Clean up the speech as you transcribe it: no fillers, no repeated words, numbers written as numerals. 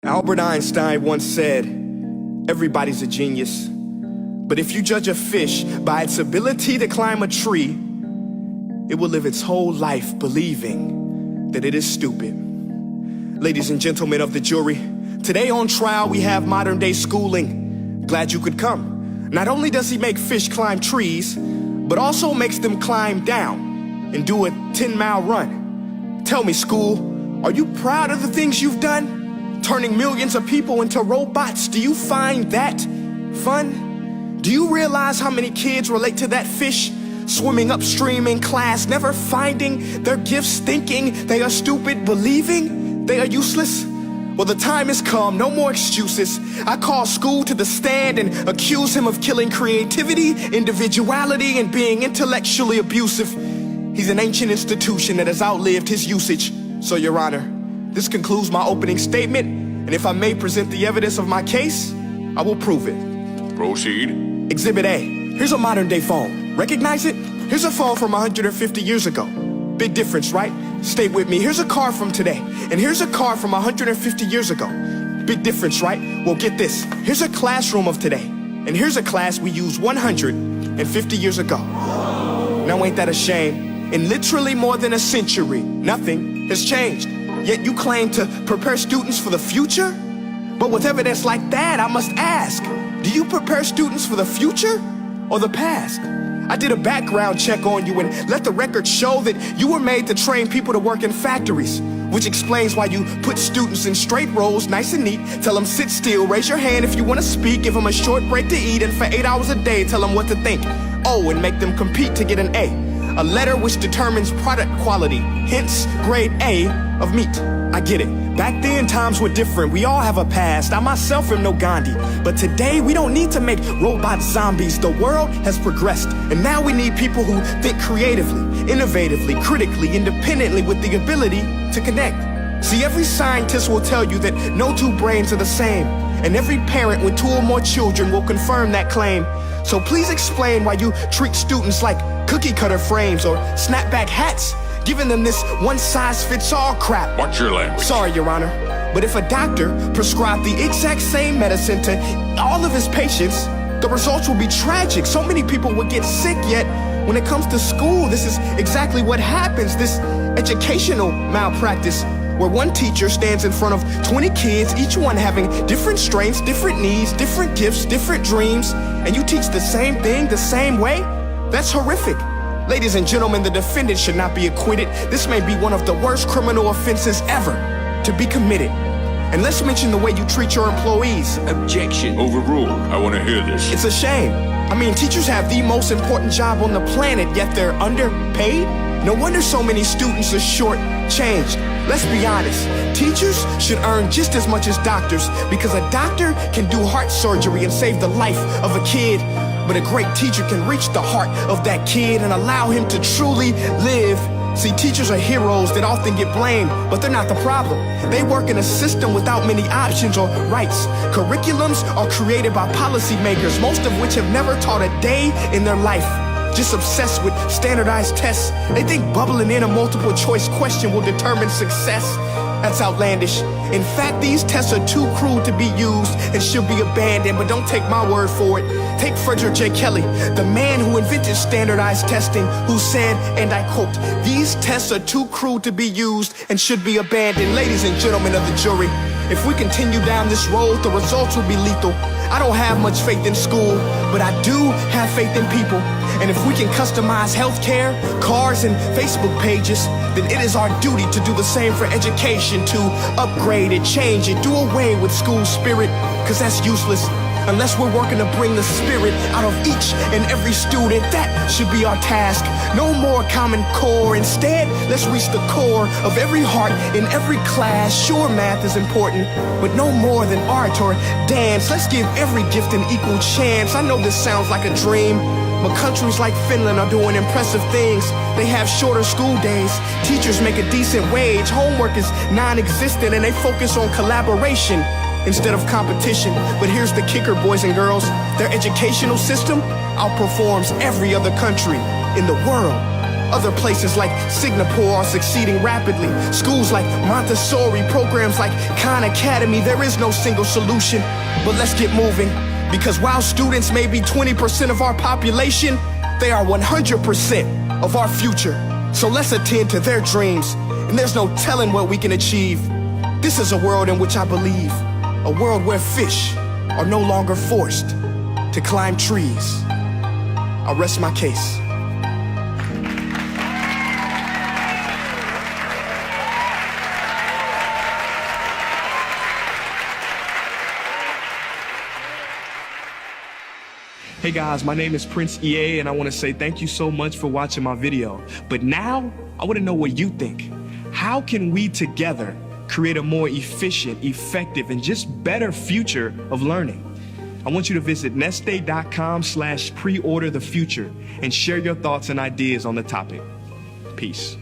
Albert Einstein once said, everybody's a genius, but if you judge a fish by its ability to climb a tree, it will live its whole life believing that it is stupid. Ladies and gentlemen of the jury, today on trial we have modern day schooling. Glad you could come. Not only does he make fish climb trees, but also makes them climb down and do a 10-mile run. Tell me, school, are you proud of the things you've done? Turning millions of people into robots, do you find that fun? Do you realize how many kids relate to that fish? Swimming upstream in class, never finding their gifts, thinking they are stupid, believing they are useless? Well, the time has come, no more excuses. I call school to the stand and accuse him of killing creativity, individuality, and being intellectually abusive. He's an ancient institution that has outlived his usage. So, Your Honor, this concludes my opening statement, and if I may present the evidence of my case, I will prove it. Proceed. Exhibit A. Here's a modern-day phone. Recognize it? Here's a phone from 150 years ago. Big difference, right? Stay with me. Here's a car from today, and here's a car from 150 years ago. Big difference, right? Well, get this. Here's a classroom of today, and here's a class we used 150 years ago. Now, ain't that a shame? In literally more than a century, nothing has changed. Yet you claim to prepare students for the future? But with evidence like that, I must ask, do you prepare students for the future or the past? I did a background check on you and let the record show that you were made to train people to work in factories, which explains why you put students in straight rows, nice and neat, tell them sit still, raise your hand if you want to speak, give them a short break to eat, and for 8 hours a day, tell them what to think. Oh, and make them compete to get an A letter which determines product quality, hence grade A of meat. I get it. Back then, times were different. We all have a past. I myself am no Gandhi. But today, we don't need to make robot zombies. The world has progressed. And now we need people who think creatively, innovatively, critically, independently with the ability to connect. See, every scientist will tell you that no two brains are the same. And every parent with 2 or more children will confirm that claim. So please explain why you treat students like cookie cutter frames or snapback hats, giving them this one-size-fits-all crap. Watch your language. Sorry, Your Honor, but if a doctor prescribed the exact same medicine to all of his patients, the results will be tragic. So many people would get sick, yet when it comes to school, this is exactly what happens, this educational malpractice, where one teacher stands in front of 20 kids, each one having different strengths, different needs, different gifts, different dreams, and you teach the same thing the same way? That's horrific. Ladies and gentlemen, the defendant should not be acquitted. This may be one of the worst criminal offenses ever to be committed. And let's mention the way you treat your employees. Objection. Overruled. I want to hear this. It's a shame. I mean, teachers have the most important job on the planet, yet they're underpaid? No wonder so many students are short-changed. Let's be honest. Teachers should earn just as much as doctors, because a doctor can do heart surgery and save the life of a kid. But a great teacher can reach the heart of that kid and allow him to truly live. See, teachers are heroes that often get blamed, but they're not the problem. They work in a system without many options or rights. Curriculums are created by policymakers, most of which have never taught a day in their life. Just obsessed with standardized tests. They think bubbling in a multiple choice question will determine success. That's outlandish. In fact, these tests are too cruel to be used and should be abandoned, but don't take my word for it. Take Frederick J. Kelly, the man who invented standardized testing, who said, and I quote, "These tests are too cruel to be used and should be abandoned." Ladies and gentlemen of the jury, if we continue down this road, the results will be lethal. I don't have much faith in school, but I do have faith in people. And if we can customize healthcare, cars, and Facebook pages, then it is our duty to do the same for education, to upgrade it, change it, do away with school spirit, because that's useless. Unless we're working to bring the spirit out of each and every student, that should be our task. No more Common Core. Instead, let's reach the core of every heart in every class. Sure, math is important, but no more than art or dance. Let's give every gift an equal chance. I know this sounds like a dream, but countries like Finland are doing impressive things. They have shorter school days. Teachers make a decent wage. Homework is non-existent, and they focus on collaboration instead of competition. But here's the kicker, boys and girls. Their educational system outperforms every other country in the world. Other places like Singapore are succeeding rapidly. Schools like Montessori, programs like Khan Academy, there is no single solution. But let's get moving, because while students may be 20% of our population, they are 100% of our future. So let's attend to their dreams, and there's no telling what we can achieve. This is a world in which I believe, a world where fish are no longer forced to climb trees. I rest my case. Hey guys, my name is Prince EA and I want to say thank you so much for watching my video. But now, I want to know what you think. How can we together create a more efficient, effective, and just better future of learning? I want you to visit nestday.com/preorderthefuture and share your thoughts and ideas on the topic. Peace.